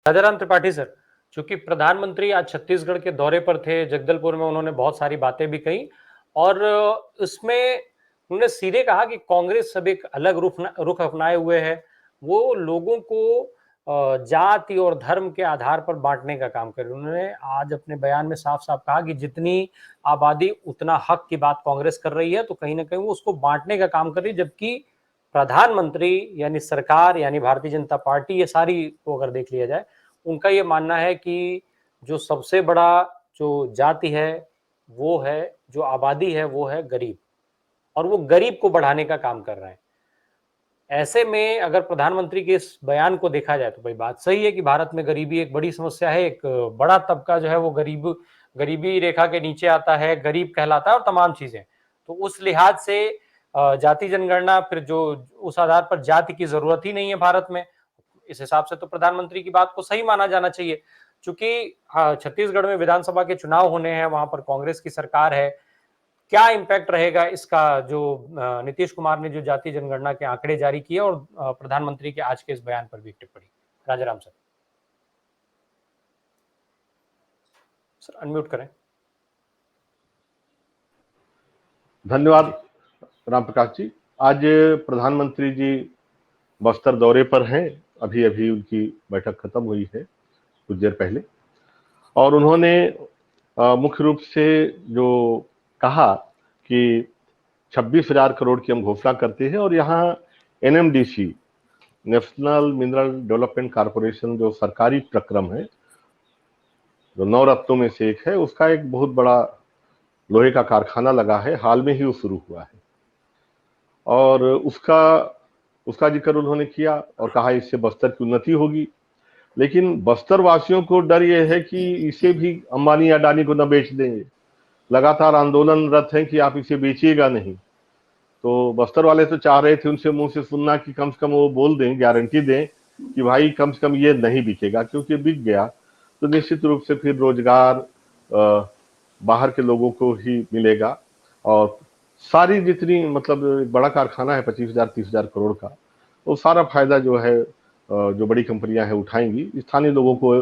Rajaram Tripathi sir, चूंकि प्रधानमंत्री आज छत्तीसगढ़ के दौरे पर थे, जगदलपुर में उन्होंने बहुत सारी बातें भी कही और उसमें उन्होंने सीधे कहा कि कांग्रेस अब एक अलग रुख अपनाए हुए है। वो लोगों को जाति और धर्म के आधार पर बांटने का काम कर रही है। उन्होंने आज अपने बयान में साफ-साफ कहा कि जितनी आबादी उतना हक की बात कांग्रेस कर रही है, तो कहीं न कहीं वो उसको बांटने का काम कर रही है, जबकि प्रधानमंत्री यानी सरकार यानी भारतीय जनता पार्टी ये सारी को अगर देख लिया जाए, उनका ये मानना है कि जो सबसे बड़ा जो जाति है, वो है जो आबादी है वो है गरीब और वो गरीब को बढ़ाने का काम कर रहे हैं। ऐसे में अगर प्रधानमंत्री के इस बयान को देखा जाए तो भाई बात सही है कि भारत में गरीबी एक बड़ी समस्या है, एक बड़ा तबका जो है वो गरीबी रेखा के नीचे आता है, गरीब कहलाता है और तमाम चीजें। तो उस लिहाज से जाति जनगणना फिर जो उस आधार पर जाति की जरूरत ही नहीं है भारत में। इस हिसाब से तो प्रधानमंत्री की बात को सही माना जाना चाहिए। चूंकि छत्तीसगढ़ में विधानसभा के चुनाव होने हैं, वहां पर कांग्रेस की सरकार है। क्या इम्पैक्ट रहेगा इसका जो नीतीश कुमार ने जो जातीय जनगणना के आंकड़े जारी किए और प्रधानमंत्री के आज के इस बयान पर भी एक टिप्पणी। राजाराम सर, सर अनम्यूट करें। धन्यवाद राम प्रकाश जी। आज प्रधानमंत्री जी बस्तर दौरे पर हैं। अभी अभी उनकी बैठक खत्म हुई है कुछ देर पहले, और उन्होंने मुख्य रूप से जो कहा कि 26,000 करोड़ की हम घोषणा करते हैं, और यहाँ NMDC national mineral development corporation जो सरकारी प्रक्रम है, जो 9 रत्नों में से एक है, उसका एक बहुत बड़ा लोहे का कारखाना लगा है। हाल में ही वो शुरू हुआ है और उसका जिक्र उन्होंने किया और कहा इससे बस्तर की उन्नति होगी। लेकिन बस्तर वासियों को डर ये है कि इसे भी अंबानी अडानी को न बेच देंगे। लगातार आंदोलनरत हैं कि आप इसे बेचिएगा नहीं। तो बस्तर वाले तो चाह रहे थे उनसे मुंह से सुनना कि कम से कम वो बोल दें, गारंटी दें कि भाई कम से कम ये नहीं बिकेगा, क्योंकि बिक गया तो निश्चित रूप से फिर रोजगार बाहर के लोगों को ही मिलेगा और सारी जितनी मतलब बड़ा कारखाना है 25,000 30,000 करोड़ का, वो सारा फायदा जो है जो बड़ी कंपनियां हैं उठाएंगी। स्थानीय लोगों को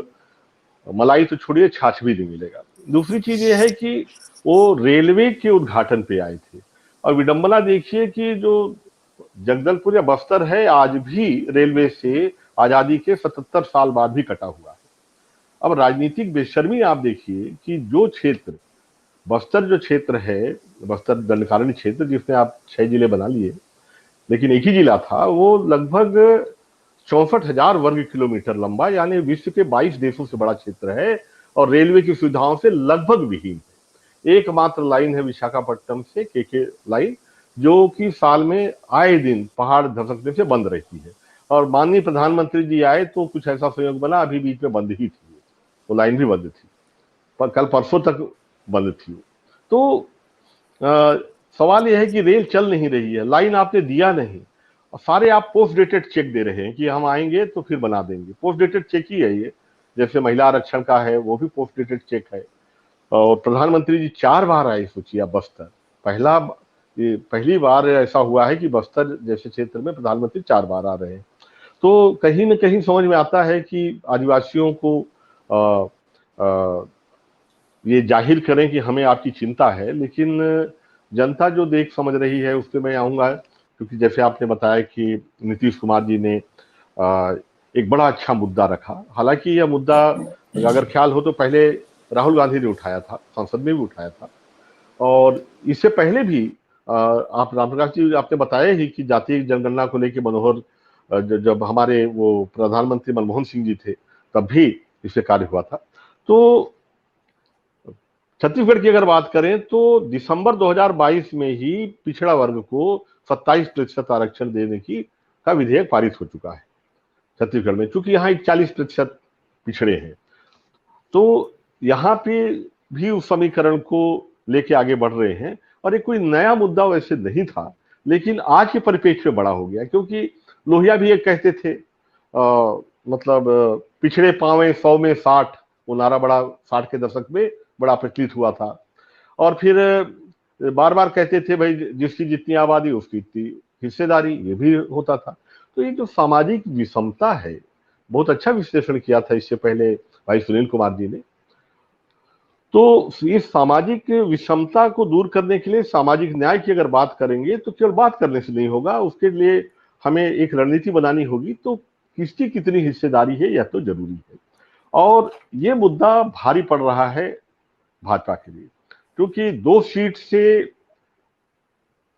मलाई तो छोड़िए, छाछ भी नहीं मिलेगा। दूसरी चीज ये है कि वो रेलवे के उद्घाटन पे आए थे और विडंबना देखिए कि जो जगदलपुर या बस्तर है आज भी रेलवे से आजादी के 77 साल बाद भी कटा हुआ है। अब राजनीतिक बेशर्मी आप देखिए कि जो क्षेत्र बस्तर जो क्षेत्र है, बस्तर दंडकारण्य क्षेत्र जिसमें आप 6 जिले बना लिए, लेकिन एक ही जिला था, वो लगभग 64,000 वर्ग किलोमीटर लंबा, यानी विश्व के 22 देशों से बड़ा क्षेत्र है और रेलवे की सुविधाओं से लगभग विहीन है। एकमात्र लाइन है विशाखापट्टनम से के लाइन, जो कि साल में आए दिन पहाड़ धसकने से बंद रहती है। और माननीय प्रधानमंत्री जी आए तो कुछ ऐसा संयोग बना, अभी बीच में बंद ही थी, वो लाइन भी बंद थी, पर कल परसों तक बंद थी। तो सवाल यह है कि रेल चल नहीं रही है, लाइन आपने दिया नहीं और सारे आप पोस्ट डेटेड चेक दे रहे हैं कि हम आएंगे तो फिर बना देंगे। पोस्ट डेटेड चेक ही है ये, जैसे महिला आरक्षण का है वो भी पोस्ट डेटेड चेक है। और प्रधानमंत्री जी 4 बार आए, सोचिए आप बस्तर, पहली बार ऐसा हुआ है कि बस्तर जैसे क्षेत्र में प्रधानमंत्री 4 बार आ रहे हैं। तो कहीं न कहीं समझ में आता है कि आदिवासियों को ये जाहिर करें कि हमें आपकी चिंता है, लेकिन जनता जो देख समझ रही है उस पर मैं आऊँगा, क्योंकि जैसे आपने बताया कि नीतीश कुमार जी ने एक बड़ा अच्छा मुद्दा रखा। हालांकि यह मुद्दा अगर ख्याल हो तो पहले राहुल गांधी ने उठाया था, संसद में भी उठाया था, और इससे पहले भी आप रामप्रकाश जी आपने बताया ही कि जातीय जनगणना को लेकर मनोहर जब हमारे वो प्रधानमंत्री मनमोहन सिंह जी थे तब भी इससे कार्य हुआ था। तो छत्तीसगढ़ की अगर बात करें तो दिसंबर 2022 में ही पिछड़ा वर्ग को 27% आरक्षण देने का विधेयक पारित हो चुका है छत्तीसगढ़ में, चूंकि यहाँ 41% पिछड़े हैं। तो यहाँ पे भी उस समीकरण को लेके आगे बढ़ रहे हैं और ये कोई नया मुद्दा वैसे नहीं था, लेकिन आज के परिप्रेक्ष्य में बड़ा हो गया, क्योंकि लोहिया भी एक कहते थे मतलब पिछड़े पावे 100 में 60, वो नारा बड़ा 60 के दशक में बड़ा प्रचलित हुआ था। और फिर बार बार कहते थे भाई जिसकी जितनी आबादी उसकी इतनी हिस्सेदारी, ये भी होता था। तो ये जो सामाजिक विषमता है बहुत अच्छा विश्लेषण किया था इससे पहले भाई सुनील कुमार जी ने। तो इस सामाजिक विषमता को दूर करने के लिए सामाजिक न्याय की अगर बात करेंगे तो केवल बात करने से नहीं होगा, उसके लिए हमें एक रणनीति बनानी होगी। तो किसकी कितनी हिस्सेदारी है यह तो जरूरी है, और ये मुद्दा भारी पड़ रहा है भाजपा के लिए, क्योंकि 2 सीट से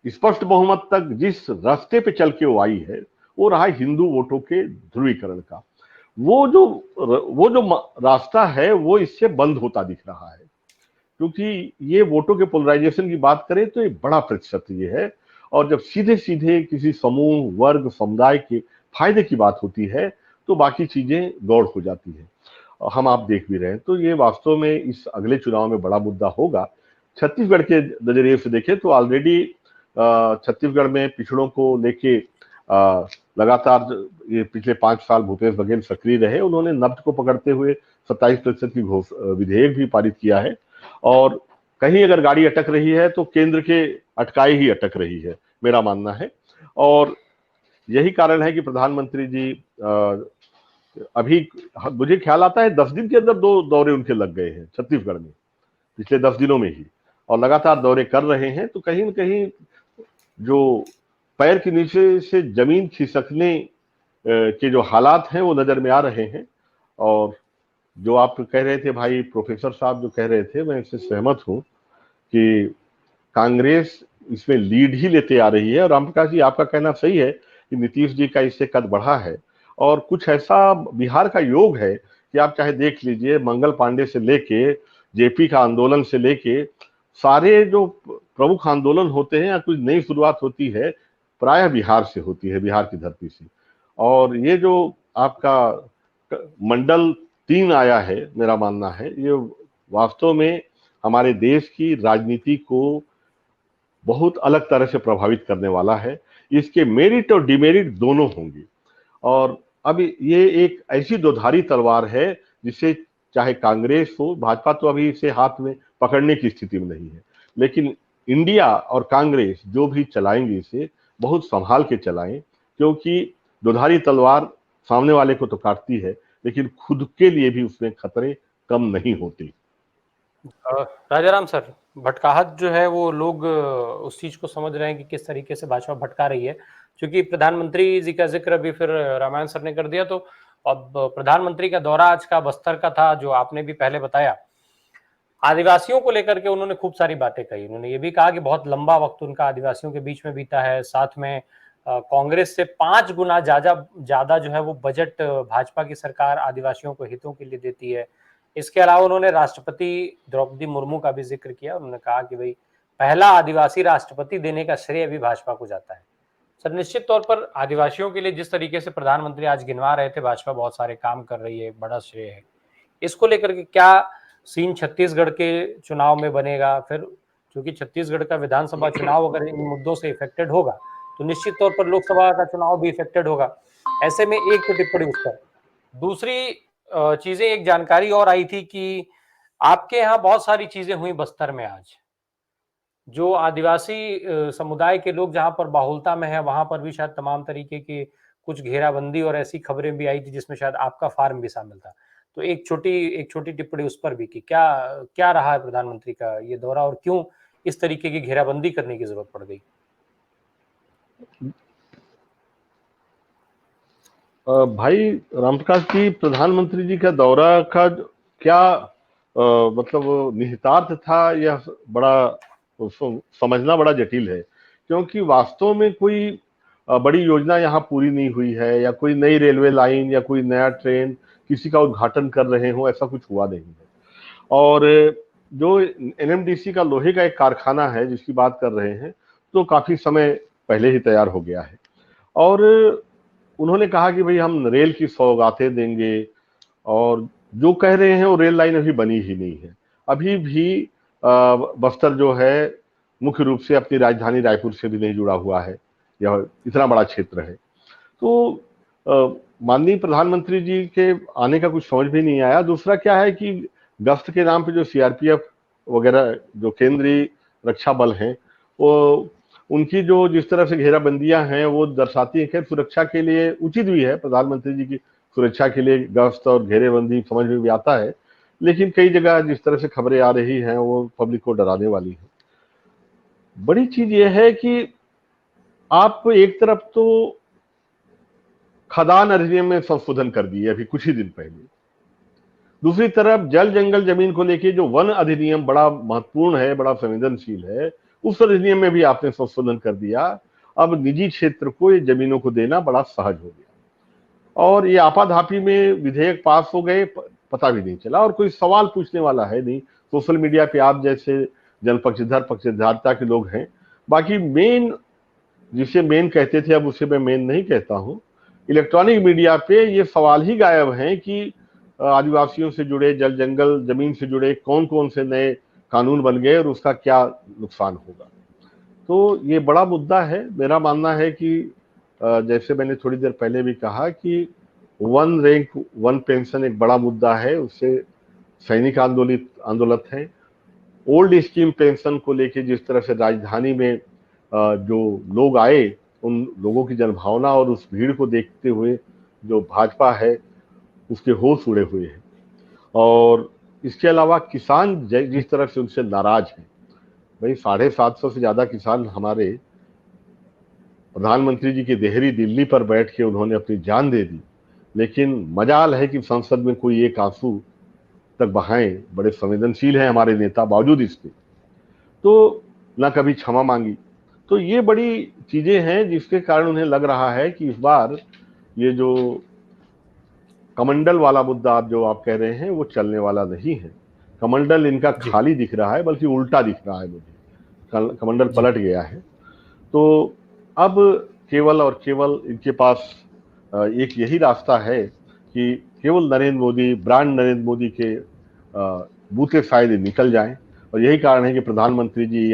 स्पष्ट बहुमत तक जिस रास्ते पे चल के वो आई है वो रहा हिंदू वोटों के ध्रुवीकरण का। वो जो रास्ता है वो इससे बंद होता दिख रहा है, क्योंकि ये वोटों के पोलराइजेशन की बात करें तो एक बड़ा प्रतिशत ये है, और जब सीधे सीधे किसी समूह, वर्ग, समुदाय के फायदे की बात होती है तो बाकी चीजें गौड़ हो जाती है। हम आप देख भी रहे हैं, तो ये वास्तव में इस अगले चुनाव में बड़ा मुद्दा होगा। छत्तीसगढ़ के नजरिए से देखें तो ऑलरेडी छत्तीसगढ़ में पिछड़ों को लेके लगातार ये पिछले 5 साल भूपेश बघेल सक्रिय रहे। उन्होंने नब्ज को पकड़ते हुए 27% की विधेयक भी पारित किया है, और कहीं अगर गाड़ी अटक रही है तो केंद्र के अटकाए ही अटक रही है, मेरा मानना है। और यही कारण है कि प्रधानमंत्री जी अभी मुझे ख्याल आता है 10 दिन के अंदर 2 दौरे उनके लग गए हैं छत्तीसगढ़ में, पिछले 10 दिनों में ही, और लगातार दौरे कर रहे हैं। तो कहीं न कहीं जो पैर के नीचे से जमीन खिसकने के जो हालात हैं वो नजर में आ रहे हैं। और जो आप कह रहे थे भाई, प्रोफेसर साहब जो कह रहे थे, मैं इससे सहमत हूं कि कांग्रेस इसमें लीड ही लेते आ रही है। और रामप्रकाश जी, आपका कहना सही है कि नीतीश जी का इससे कद बढ़ा है, और कुछ ऐसा बिहार का योग है कि आप चाहे देख लीजिए, मंगल पांडे से लेके जेपी का आंदोलन से लेके सारे जो प्रमुख आंदोलन होते हैं या कुछ नई शुरुआत होती है, प्रायः बिहार से होती है, बिहार की धरती से। और ये जो आपका मंडल 3 आया है, मेरा मानना है ये वास्तव में हमारे देश की राजनीति को बहुत अलग तरह से प्रभावित करने वाला है। इसके मेरिट और डिमेरिट दोनों होंगे, और अब ये एक ऐसी दोधारी तलवार है जिसे चाहे कांग्रेस हो, भाजपा तो अभी इसे हाथ में पकड़ने की स्थिति में नहीं है, लेकिन इंडिया और कांग्रेस जो भी चलाएंगे इसे बहुत संभाल के चलाएं, क्योंकि दोधारी तलवार सामने वाले को तो काटती है, लेकिन खुद के लिए भी उसमें खतरे कम नहीं होते। राजाराम सर, भटकाहट जो है वो लोग उस चीज को समझ रहे हैं कि किस तरीके से भाजपा भटका रही है, क्योंकि प्रधानमंत्री जी का जिक्र अभी फिर रामायण सर ने कर दिया। तो अब प्रधानमंत्री का दौरा आज का बस्तर का था, जो आपने भी पहले बताया। आदिवासियों को लेकर के उन्होंने खूब सारी बातें कही। उन्होंने ये भी कहा कि बहुत लंबा वक्त उनका आदिवासियों के बीच में बीता है, साथ में कांग्रेस से 5 गुना ज्यादा जो है वो बजट भाजपा की सरकार आदिवासियों को हितों के लिए देती है। इसके अलावा उन्होंने राष्ट्रपति द्रौपदी मुर्मू का भी जिक्र किया। उन्होंने कहा कि भाई पहला आदिवासी राष्ट्रपति देने का श्रेय भी भाजपा को जाता है। सर, निश्चित तौर पर आदिवासियों के लिए जिस तरीके से प्रधानमंत्री आज गिनवा रहे थे, भाजपा बहुत सारे काम कर रही है, बड़ा श्रेय है। इसको लेकर के क्या सीन छत्तीसगढ़ के चुनाव में बनेगा? फिर क्योंकि छत्तीसगढ़ का विधानसभा चुनाव अगर इन मुद्दों से इफेक्टेड होगा तो निश्चित तौर पर लोकसभा का चुनाव भी इफेक्टेड होगा। ऐसे में एक तो टिप्पणी उस पर, दूसरी चीजें, एक जानकारी और आई थी कि आपके यहाँ बहुत सारी चीजें हुई बस्तर में आज, जो आदिवासी समुदाय के लोग जहां पर बाहुलता में है वहां पर भी शायद तमाम तरीके की कुछ घेराबंदी और ऐसी खबरें भी आई थी जिसमें शायद आपका फार्म भी शामिल था। तो एक छोटी टिप्पणी उस पर भी कि क्या क्या रहा है प्रधानमंत्री का ये दौरा, और क्यों इस तरीके की घेराबंदी करने की जरूरत पड़ गई? भाई रामप्रकाश जी, प्रधानमंत्री जी का दौरा का क्या मतलब निहितार्थ था, यह बड़ा समझना बड़ा जटिल है, क्योंकि वास्तव में कोई बड़ी योजना यहाँ पूरी नहीं हुई है, या कोई नई रेलवे लाइन या कोई नया ट्रेन किसी का उद्घाटन कर रहे हो, ऐसा कुछ हुआ नहीं है। और जो एनएमडीसी का लोहे का एक कारखाना है जिसकी बात कर रहे हैं, तो काफी समय पहले ही तैयार हो गया है। और उन्होंने कहा कि भाई हम रेल की सौगातें देंगे, और जो कह रहे हैं वो रेल लाइन अभी बनी ही नहीं है। अभी भी बस्तर जो है मुख्य रूप से अपनी राजधानी रायपुर से भी नहीं जुड़ा हुआ है, यह इतना बड़ा क्षेत्र है। तो माननीय प्रधानमंत्री जी के आने का कुछ समझ भी नहीं आया। दूसरा क्या है कि गश्त के नाम पे जो सीआरपीएफ वगैरह जो केंद्रीय रक्षा बल हैं, वो उनकी जो जिस तरह से घेराबंदियां हैं वो दर्शाती हैं, खैर सुरक्षा के लिए उचित भी है, प्रधानमंत्री जी की सुरक्षा के लिए गश्त और घेरेबंदी समझ में भी आता है, लेकिन कई जगह जिस तरह से खबरें आ रही हैं वो पब्लिक को डराने वाली है। बड़ी चीज ये है कि आप एक तरफ तो खदान अधिनियम में संशोधन कर दिए अभी कुछ ही दिन पहले, दूसरी तरफ जल जंगल जमीन को लेके जो वन अधिनियम बड़ा महत्वपूर्ण है, बड़ा संवेदनशील है, उस अधिनियम में भी आपने संशोधन कर दिया। अब निजी क्षेत्र को ये जमीनों को देना बड़ा सहज हो गया और ये आपाधापी में विधेयक पास हो गए, पता भी नहीं चला और कोई सवाल पूछने वाला है नहीं। सोशल मीडिया पे आप जैसे जनपक्षधर पक्षधारता के लोग हैं, बाकी मेन जिसे मेन कहते थे अब उसे मैं मेन नहीं कहता हूं, इलेक्ट्रॉनिक मीडिया पे ये सवाल ही गायब हैं कि आदिवासियों से जुड़े, जल जंगल जमीन से जुड़े कौन कौन से नए कानून बन गए और उसका क्या नुकसान होगा। तो ये बड़ा मुद्दा है। मेरा मानना है कि जैसे मैंने थोड़ी देर पहले भी कहा कि वन रैंक वन पेंशन एक बड़ा मुद्दा है, उससे सैनिक आंदोलित हैं। ओल्ड स्कीम पेंशन को लेके जिस तरह से राजधानी में जो लोग आए, उन लोगों की जनभावना और उस भीड़ को देखते हुए जो भाजपा है उसके होश उड़े हुए हैं। और इसके अलावा किसान जिस तरह से उनसे नाराज हैं, भाई 750 से ज्यादा किसान हमारे प्रधानमंत्री जी की देहरी दिल्ली पर बैठ के उन्होंने अपनी जान दे दी, लेकिन मजाल है कि संसद में कोई एक आंसू तक बहाएं। बड़े संवेदनशील हैं हमारे नेता, बावजूद इसके तो ना कभी क्षमा मांगी। तो ये बड़ी चीजें हैं जिसके कारण उन्हें लग रहा है कि इस बार ये जो कमंडल वाला मुद्दा जो आप कह रहे हैं वो चलने वाला नहीं है। कमंडल इनका खाली दिख रहा है, बल्कि उल्टा दिख रहा है मुझे। कमंडल पलट गया है। तो अब केवल और केवल इनके पास एक यही रास्ता है कि केवल नरेंद्र मोदी, ब्रांड नरेंद्र मोदी के बूते शायद निकल जाएं। और यही कारण है कि प्रधानमंत्री जी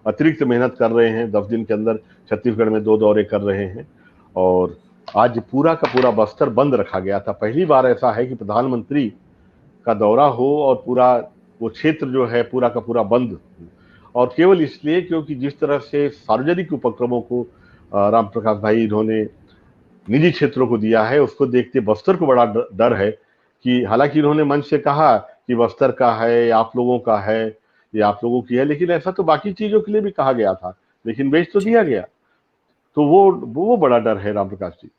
अतिरिक्त मेहनत कर रहे हैं। 10 दिन के अंदर छत्तीसगढ़ में 2 दौरे कर रहे हैं और आज पूरा का पूरा बस्तर बंद रखा गया था। पहली बार ऐसा है कि प्रधानमंत्री का दौरा हो और पूरा वो क्षेत्र जो है पूरा का पूरा बंद, और केवल इसलिए क्योंकि जिस तरह से सार्वजनिक उपक्रमों को राम प्रकाश भाई इन्होंने निजी क्षेत्रों को दिया है, उसको देखते बस्तर को बड़ा डर है कि हालांकि इन्होंने मंच से कहा कि बस्तर का है, आप लोगों का है, ये आप लोगों की है, लेकिन ऐसा तो बाकी चीजों के लिए भी कहा गया था, लेकिन बेच तो दिया गया। तो वो बड़ा डर है राम प्रकाश जी।